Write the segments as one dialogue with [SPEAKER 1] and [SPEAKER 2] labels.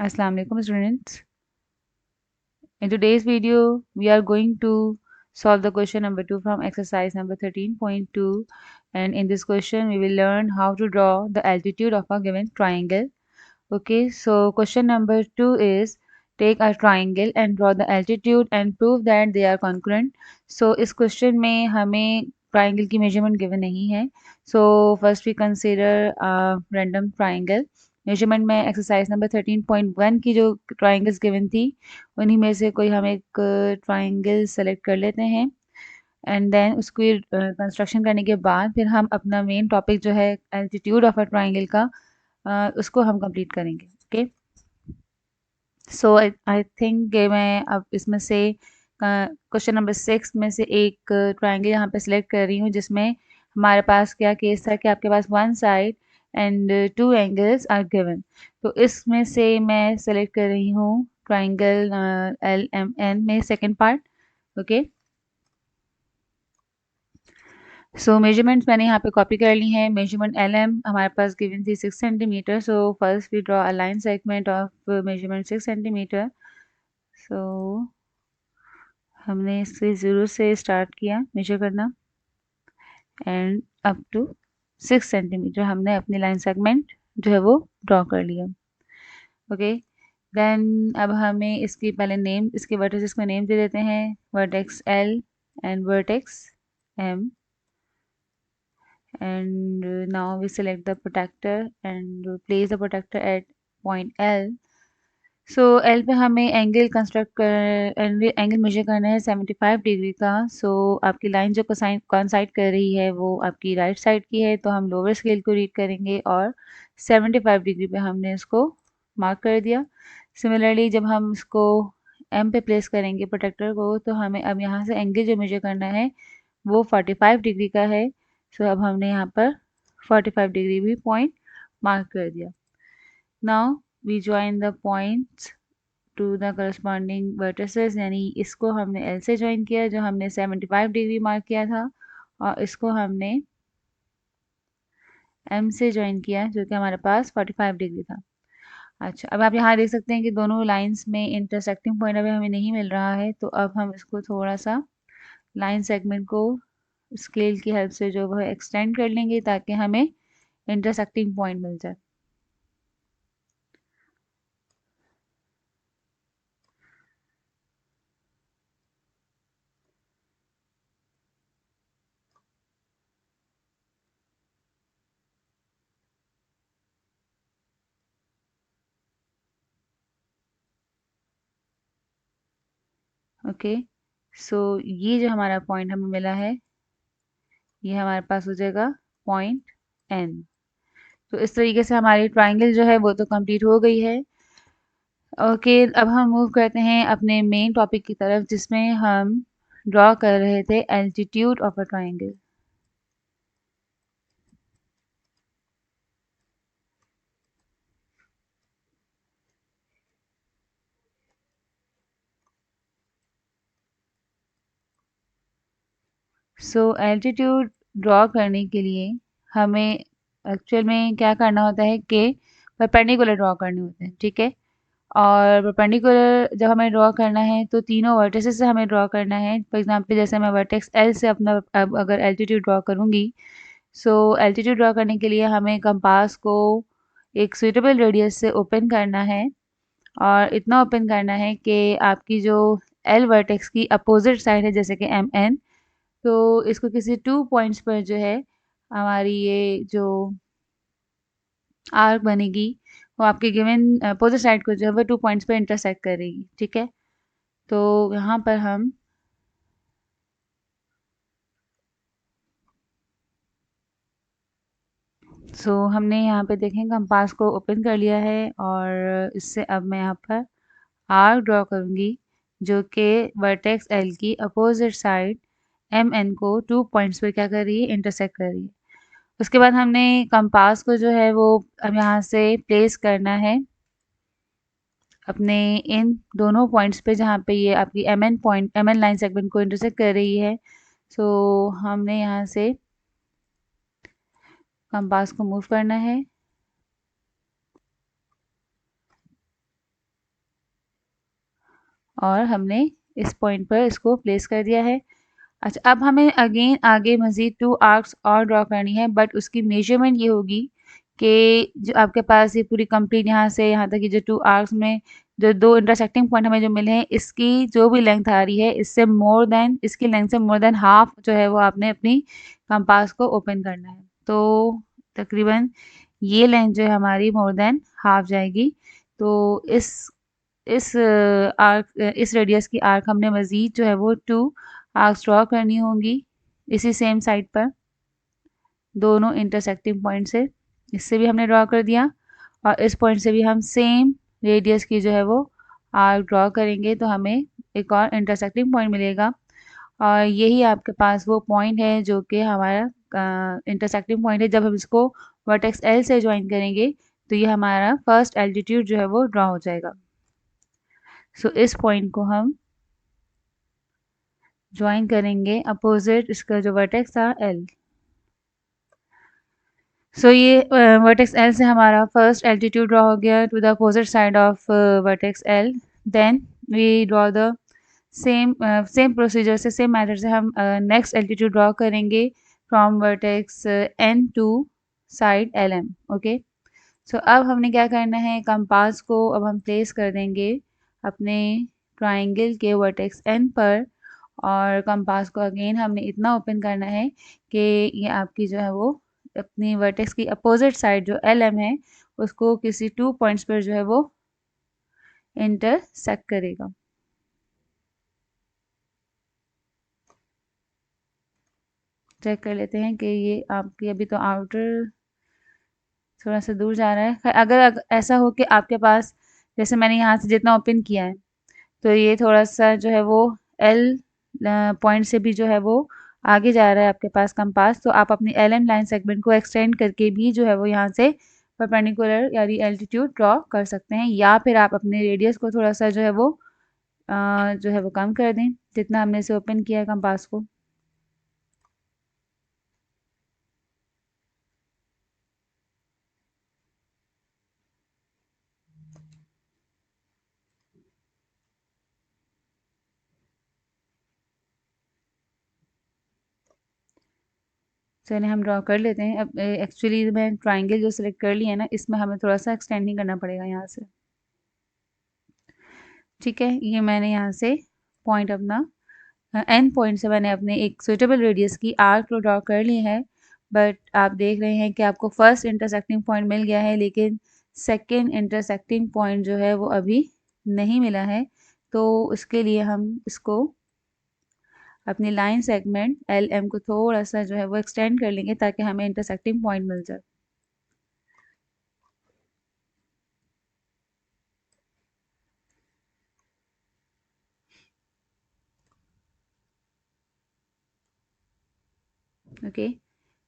[SPEAKER 1] Assalamu alaikum students. In today's video, we are going to solve the question number 2 from exercise number 13.2, and in this question we will learn how to draw the altitude of a given triangle. Okay, so question number 2 is take a triangle and draw the altitude and prove that they are congruent. So इस question में हमें triangle की measurement given नहीं है. So first we consider a random triangle. Measurement में exercise number 13.1 की जो triangles given थी उन्हीं में से कोई हम एक ट्राइंगल सेलेक्ट कर लेते हैं एंड देन उसको कंस्ट्रक्शन करने के बाद फिर हम अपना मेन टॉपिक जो है एल्टीट्यूड ऑफ अ ट्राइंगल का उसको हम कंप्लीट करेंगे. ओके, सो आई थिंक मैं अब इसमें से क्वेश्चन नंबर 6 में से एक ट्राइंगल यहाँ पे सिलेक्ट कर रही हूँ जिसमें हमारे पास क्या केस था कि आपके पास one side and two angles are given. तो इसमें से मैं सेलेक्ट कर रही हूँ ट्राइंगल एल एम एन में second part. Okay, so measurements मैंने यहाँ पे कॉपी कर ली हैं. मेजरमेंट एल एम हमारे पास गिवन थी 6 centimetre. So first we draw a line segment of measurement 6 centimetre. So हमने इससे 0 से स्टार्ट किया मेजर करना एंड अप टू 6 सेंटीमीटर हमने अपनी लाइन सेगमेंट जो है वो ड्रॉ कर लिया. ओके, देन अब हमें इसकी पहले नेम, इसके वर्टिसेस को नेम दे देते हैं. Vertex L and vertex M, and now we select the protector and place the protector at point L. So L पे हमें एंगल कंस्ट्रक्ट कर एंगल मेजर करना है 75 डिग्री का. सो आपकी लाइन जो कॉन्साइड कर रही है वो आपकी राइट साइड की है, तो हम लोअर स्केल को रीड करेंगे और 75 डिग्री पे हमने इसको मार्क कर दिया. सिमिलरली जब हम इसको एम पे प्लेस करेंगे प्रोटेक्टर को, तो हमें अब यहाँ से एंगल जो मेजर करना है वो 45 डिग्री का है. सो अब हमने यहाँ पर 45 डिग्री भी पॉइंट मार्क कर दिया. Now we join the points to the corresponding vertices, यानी इसको हमने एल से ज्वाइन किया जो हमने 75 डिग्री मार्क किया था, और इसको हमने एम से ज्वाइन किया जो कि हमारे पास 45 डिग्री था. अच्छा, अब आप यहाँ देख सकते हैं कि दोनों लाइंस में इंटरसेक्टिंग पॉइंट अभी हमें नहीं मिल रहा है, तो अब हम इसको थोड़ा सा लाइन सेगमेंट को स्केल की हेल्प से जो है एक्सटेंड कर लेंगे ताकि हमें इंटरसेक्टिंग पॉइंट मिल जाए. ओके, सो ये जो हमारा पॉइंट हमें मिला है ये हमारे पास हो जाएगा पॉइंट एन. तो इस तरीके से हमारी ट्राइंगल जो है वो तो कंप्लीट हो गई है. ओके, अब हम मूव करते हैं अपने मेन टॉपिक की तरफ जिसमें हम ड्रॉ कर रहे थे altitude of a triangle. So altitude draw करने के लिए हमें एक्चुअल में क्या करना होता है कि परपेंडिकुलर ड्रॉ करने होते हैं. ठीक है, और परपेंडिकुलर जब हमें ड्रॉ करना है तो तीनों वर्टिसेस से हमें ड्रॉ करना है. फॉर एग्जांपल जैसे मैं वर्टेक्स एल से अपना अब अगर एल्टीट्यूड ड्रॉ करूँगी, सो एल्टीट्यूड ड्रॉ करने के लिए हमें कंपास को एक सुइटेबल रेडियस से ओपन करना है, और इतना ओपन करना है कि आपकी जो एल वर्टेक्स की अपोजिट साइड है जैसे कि एम एन, तो इसको किसी 2 पॉइंट्स पर जो है हमारी ये जो आर्क बनेगी वो आपके गिवन अपोजिट साइड को जो है वो 2 पॉइंट्स पर इंटरसेक्ट करेगी. ठीक है, तो यहाँ पर हम हमने यहाँ पे देखें कंपास को ओपन कर लिया है, और इससे अब मैं यहाँ पर आर्क ड्रॉ करूँगी जो कि वर्टेक्स एल की अपोजिट साइड एम एन को 2 पॉइंट्स पर क्या कर रही है, इंटरसेक्ट कर रही है. उसके बाद हमने कंपास को जो है वो अब यहाँ से प्लेस करना है अपने इन दोनों पॉइंट्स पे जहाँ पे ये आपकी M N point M N line segment को इंटरसेक्ट कर रही है. सो हमने यहाँ से कंपास को मूव करना है और हमने इस पॉइंट पर इसको प्लेस कर दिया है। अच्छा, अब हमें अगेन आगे मज़ीद 2 आर्क्स और ड्रॉ करनी है, बट उसकी मेजरमेंट ये होगी कि जो आपके पास ये पूरी कंप्लीट यहाँ से यहाँ तक की जो 2 आर्क्स में जो 2 इंटरसेक्टिंग पॉइंट हमें जो मिले हैं, इसकी जो भी लेंथ आ रही है इससे मोर देन इसकी लेंथ से मोर देन हाफ जो है वो आपने अपनी कंपास को ओपन करना है। तो तकरीबन ये लेंथ जो है हमारी मोर देन हाफ जाएगी। तो इस आर्क इस रेडियस की आर्क हमने मज़ीद जो है वो 2 आर्क्स ड्रॉ करनी होंगी इसी सेम साइड पर, दोनों इंटरसेक्टिंग पॉइंट से। इससे भी हमने ड्रॉ कर दिया और इस पॉइंट से भी हम सेम रेडियस की जो है वो आर्क ड्रॉ करेंगे, तो हमें एक और इंटरसेक्टिंग पॉइंट मिलेगा। और यही आपके पास वो पॉइंट है जो कि हमारा इंटरसेक्टिंग पॉइंट है। जब हम इसको वर्टेक्स एल से ज्वाइन करेंगे तो ये हमारा फर्स्ट एल्टीट्यूड जो है वो ड्रॉ हो जाएगा। सो इस पॉइंट को हम ज्वाइन करेंगे अपोजिट इसका जो वर्टेक्स था एल। सो ये वर्टेक्स एल से हमारा फर्स्ट एल्टीट्यूड ड्रॉ हो गया to the opposite side of vertex L. Then we draw the same procedure से सेम मेथड से हम नेक्स्ट एल्टीट्यूड ड्रॉ करेंगे from vertex N to side L M. Okay, so अब हमने क्या करना है, कंपास को अब हम प्लेस कर देंगे अपने ट्राइंगल के वर्टेक्स एन पर, और कंपास को अगेन हमने इतना ओपन करना है कि ये आपकी जो है वो अपनी वर्टेक्स की अपोजिट साइड जो एल एम है उसको किसी 2 पॉइंट्स पर जो है वो इंटरसेक्ट करेगा। चेक कर लेते हैं कि ये आपकी अभी तो आउटर थोड़ा सा दूर जा रहा है। अगर ऐसा हो कि आपके पास जैसे मैंने यहाँ से जितना ओपन किया है तो ये थोड़ा सा जो है वो एल पॉइंट से भी जो है वो आगे जा रहा है आपके पास कंपास, तो आप अपनी एल एम लाइन सेगमेंट को एक्सटेंड करके भी जो है वो यहाँ से परपेंडिकुलर यानी एल्टीट्यूड ड्रॉ कर सकते हैं, या फिर आप अपने रेडियस को थोड़ा सा जो है वो जो है वो कम कर दें जितना हमने इसे ओपन किया है कंपास को। तो इन्हें हम ड्रॉ कर लेते हैं। अब एक्चुअली मैं ट्राइंगल जो सिलेक्ट कर लिया है ना, इसमें हमें थोड़ा सा एक्सटेंडिंग करना पड़ेगा यहाँ से। ठीक है, ये मैंने यहाँ से पॉइंट अपना एंड पॉइंट से मैंने अपने एक सुटेबल रेडियस की आर्क को ड्रॉ कर ली है, बट आप देख रहे हैं कि आपको फर्स्ट इंटरसेक्टिंग पॉइंट मिल गया है लेकिन सेकेंड इंटरसेक्टिंग पॉइंट जो है वो अभी नहीं मिला है। तो उसके लिए हम इसको अपनी लाइन सेगमेंट एल एम को थोड़ा सा जो है वो एक्सटेंड कर लेंगे ताकि हमें इंटरसेक्टिंग पॉइंट मिल जाए। ओके,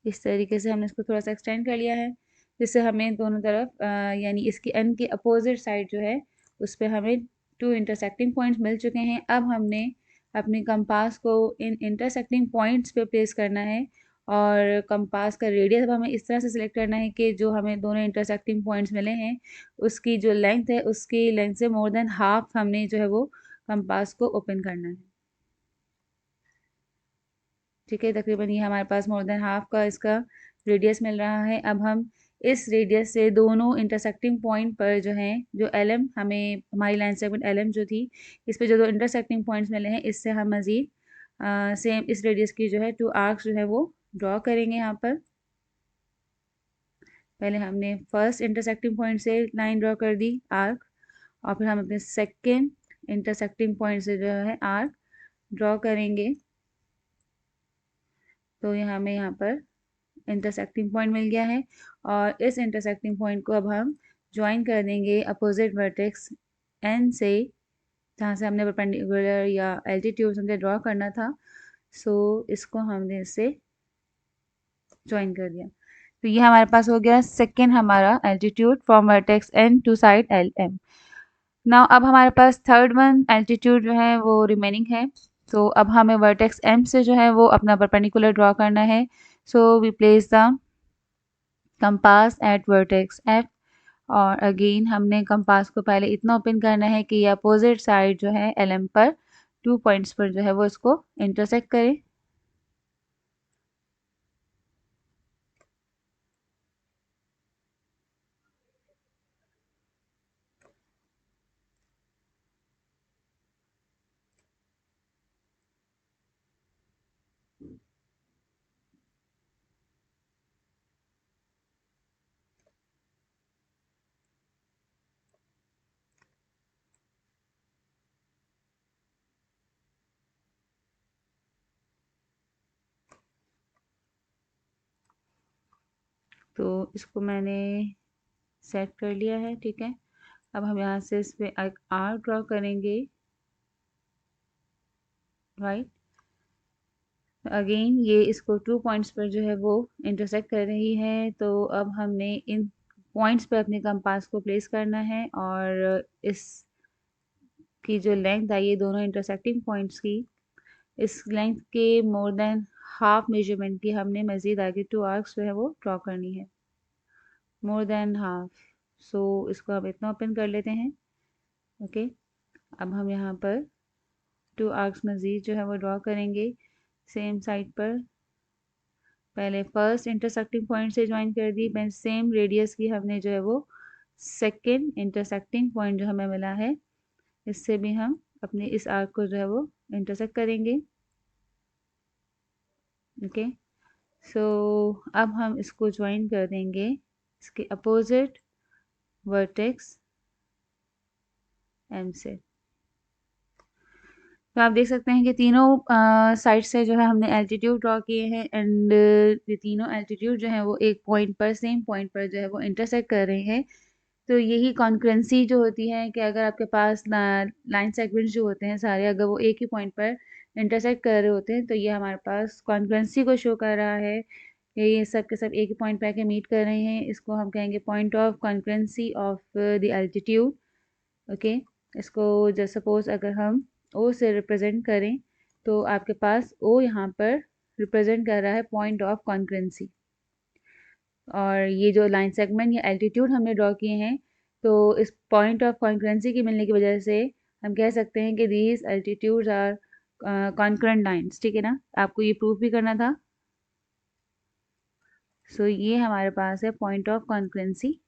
[SPEAKER 1] इस तरीके से हमने इसको थोड़ा सा एक्सटेंड कर लिया है जिससे हमें दोनों तरफ यानी इसकी एन के अपोजिट साइड जो है उस पर हमें 2 इंटरसेक्टिंग पॉइंट्स मिल चुके हैं। अब हमने अपने कंपास को इन इंटरसेक्टिंग पॉइंट्स पे प्लेस करना है और कंपास का रेडियस अब हमें इस तरह से सिलेक्ट करना है कि जो हमें दोनों इंटरसेक्टिंग पॉइंट्स मिले हैं उसकी जो लेंथ है उसकी लेंथ से मोर देन हाफ हमने जो है वो कंपास को ओपन करना है। ठीक है, तकरीबन ये हमारे पास मोर देन हाफ का इसका रेडियस मिल रहा है। अब हम इस रेडियस से दोनों इंटरसेक्टिंग पॉइंट पर जो हैं जो एल एम हमें हमारी लाइन सेगमेंट एल एम जो थी इस पे जो दो इंटरसेक्टिंग पॉइंट्स मिले हैं इससे हम मज़ीद सेम इस रेडियस की जो है 2 आर्क्स जो है वो ड्रॉ करेंगे यहाँ पर। पहले हमने फर्स्ट इंटरसेक्टिंग पॉइंट से लाइन ड्रॉ कर दी आर्क, और फिर हम अपने सेकेंड इंटरसेक्टिंग पॉइंट से जो है आर्क ड्रॉ करेंगे। तो यहाँ हमें यहाँ पर इंटरसेक्टिंग पॉइंट मिल गया है और इस इंटरसेक्टिंग पॉइंट को अब हम ज्वाइन कर देंगे अपोजिट वर्टेक्स एन से, जहाँ से हमने परपेंडिकुलर या एल्टीट्यूड हमसे ड्रॉ करना था। सो इसको हमने इससे ज्वाइन कर दिया, तो ये हमारे पास हो गया सेकेंड हमारा altitude from vertex N to side L M. Now अब हमारे पास थर्ड वन एल्टीट्यूड जो है वो रिमेनिंग है, तो अब हमें वर्टेक्स एम से जो है वो अपना परपेंडिकुलर ड्रॉ करना है। So we place the compass at vertex F और अगेन हमने कंपास को पहले इतना ओपन करना है कि ये अपोजिट साइड जो है LM पर 2 पॉइंट्स पर जो है वो इसको इंटरसेक्ट करे। तो इसको मैंने सेट कर लिया है, ठीक है। अब हम यहाँ से इस पे एक आर्क ड्रॉ करेंगे, राइट। अगेन ये इसको 2 पॉइंट्स पर जो है वो इंटरसेक्ट कर रही है, तो अब हमने इन पॉइंट्स पे अपने कंपास को प्लेस करना है और इस की जो लेंथ आई है दोनों इंटरसेक्टिंग पॉइंट्स की, इस लेंथ के मोर देन हाफ मेजरमेंट की हमने मज़ीद आगे 2 आर्क्स जो है वो ड्रॉ करनी है, मोर देन हाफ। सो इसको हम इतना ओपन कर लेते हैं, ओके। अब हम यहाँ पर 2 आर्क्स मज़ीद जो है वो ड्रॉ करेंगे सेम साइड पर। पहले फर्स्ट इंटरसेक्टिंग पॉइंट से ज्वाइन कर दी, फिर सेम रेडियस की हमने जो है वो सेकंड इंटरसेक्टिंग पॉइंट जो हमें मिला है, इससे भी हम अपने इस आर्क को जो है वो इंटरसेक्ट करेंगे, ओके। सो अब हम इसको ज्वाइन कर देंगे इसके अपोजिट वर्टेक्स एम से। तो आप देख सकते हैं कि तीनों साइड से जो है हमने एल्टीट्यूड ड्रॉ किए हैं एंड ये तीनों एल्टीट्यूड जो है वो एक पॉइंट पर, सेम पॉइंट पर जो है वो इंटरसेक्ट कर रहे हैं। तो यही कॉन्करेंसी जो होती है कि अगर आपके पास लाइन सेगमेंट्स जो होते हैं सारे, अगर वो एक ही पॉइंट पर इंटरसेक्ट कर रहे होते हैं तो ये हमारे पास कॉन्करेंसी को शो कर रहा है। ये सब के सब एक ही पॉइंट पर आके मीट कर रहे हैं, इसको हम कहेंगे point of concurrency of the altitude, okay. इसको जैसे सपोज अगर हम ओ से रिप्रेजेंट करें तो आपके पास ओ यहाँ पर रिप्रेजेंट कर रहा है पॉइंट ऑफ कॉन्करेंसी, और ये जो लाइन सेगमेंट या एल्टीट्यूड हमने ड्रॉ किए हैं तो इस पॉइंट ऑफ कॉन्करेंसी की मिलने की वजह से हम कह सकते हैं कि these altitudes are concurrent lines, ठीक है ना। आपको ये प्रूफ भी करना था। सो ये हमारे पास है point of concurrency.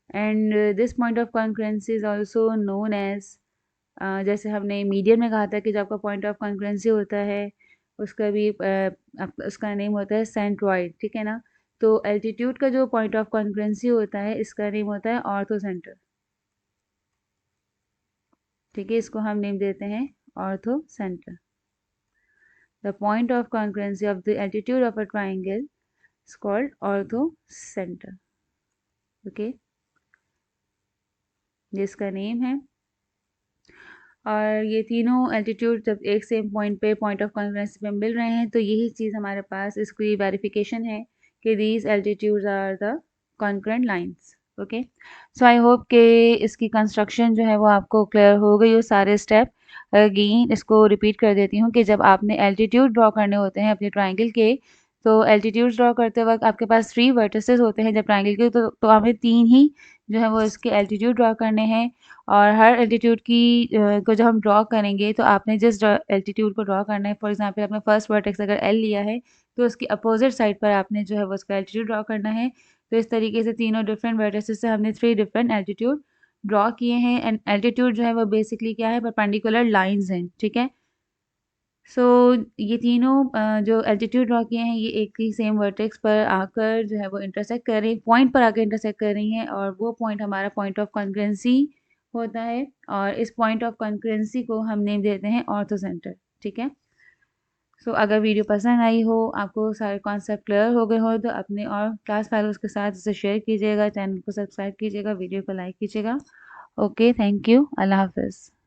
[SPEAKER 1] And this point of concurrency is also known as, जैसे हमने मीडियन में कहा था कि जो आपका पॉइंट ऑफ कॉन्करेंसी होता है उसका भी उसका नेम होता है सेंट्रॉइड, ठीक है ना। तो एल्टीट्यूड का जो पॉइंट ऑफ कॉन्करेंसी होता है इसका नेम होता है ऑर्थो सेंटर, ठीक है। इसको हम नेम देते हैं ortho centre. The point of concurrency of the altitude of a triangle is called ortho centre, okay. ये इसका नेम है। और ये तीनों एल्टीट्यूड जब एक सेम पॉइंट पे पॉइंट ऑफ कॉन्फरेंस पे मिल रहे हैं तो यही चीज़ हमारे पास इसकी वेरिफिकेशन है कि these altitudes are the concurrent lines, okay. So I hope कि इसकी कंस्ट्रक्शन जो है वो आपको क्लियर हो गई हो सारे स्टेप। अगेन इसको रिपीट कर देती हूँ कि जब आपने एल्टीट्यूड ड्रॉ करने होते हैं अपने ट्राइंगल के, तो एल्टीट्यूड ड्रॉ करते वक्त आपके पास 3 वर्टिसेस होते हैं जब ट्राइंगल के, तो हमें 3 ही जो है वो इसके एल्टीट्यूड ड्रॉ करने हैं। और हर एल्टीट्यूड की को जब हम ड्रॉ करेंगे तो आपने जिस एल्टीट्यूड को ड्रॉ करना है, फॉर एग्जांपल आपने फर्स्ट वर्टेक्स अगर एल लिया है तो उसकी अपोजिट साइड पर आपने जो है वो उसका एल्टीट्यूड ड्रॉ करना है। तो इस तरीके से तीनों डिफरेंट वर्टेक्सेस से हमने 3 डिफरेंट एल्टीट्यूड ड्रॉ किए हैं। एंड एल्टीट्यूड जो है वो बेसिकली क्या है, परपेंडिकुलर लाइंस हैं, ठीक है। सो ये तीनों जो एल्टीट्यूड ड्रॉ किए हैं ये एक ही सेम वर्टेक्स पर आकर जो है वो इंटरसेक्ट कर रही, पॉइंट पर आकर इंटरसेक्ट कर रही हैं, और वो पॉइंट हमारा पॉइंट ऑफ कॉन्करेंसी होता है। और इस पॉइंट ऑफ कॉन्करेंसी को हम नेम देते हैं ऑर्थो सेंटर, ठीक है। सो अगर वीडियो पसंद आई हो, आपको सारे कॉन्सेप्ट क्लियर हो गए हो, तो अपने और क्लास फेलोज के साथ इसे शेयर कीजिएगा, चैनल को सब्सक्राइब कीजिएगा, वीडियो को लाइक कीजिएगा। ओके, थैंक यू, अल्लाह हाफिज़।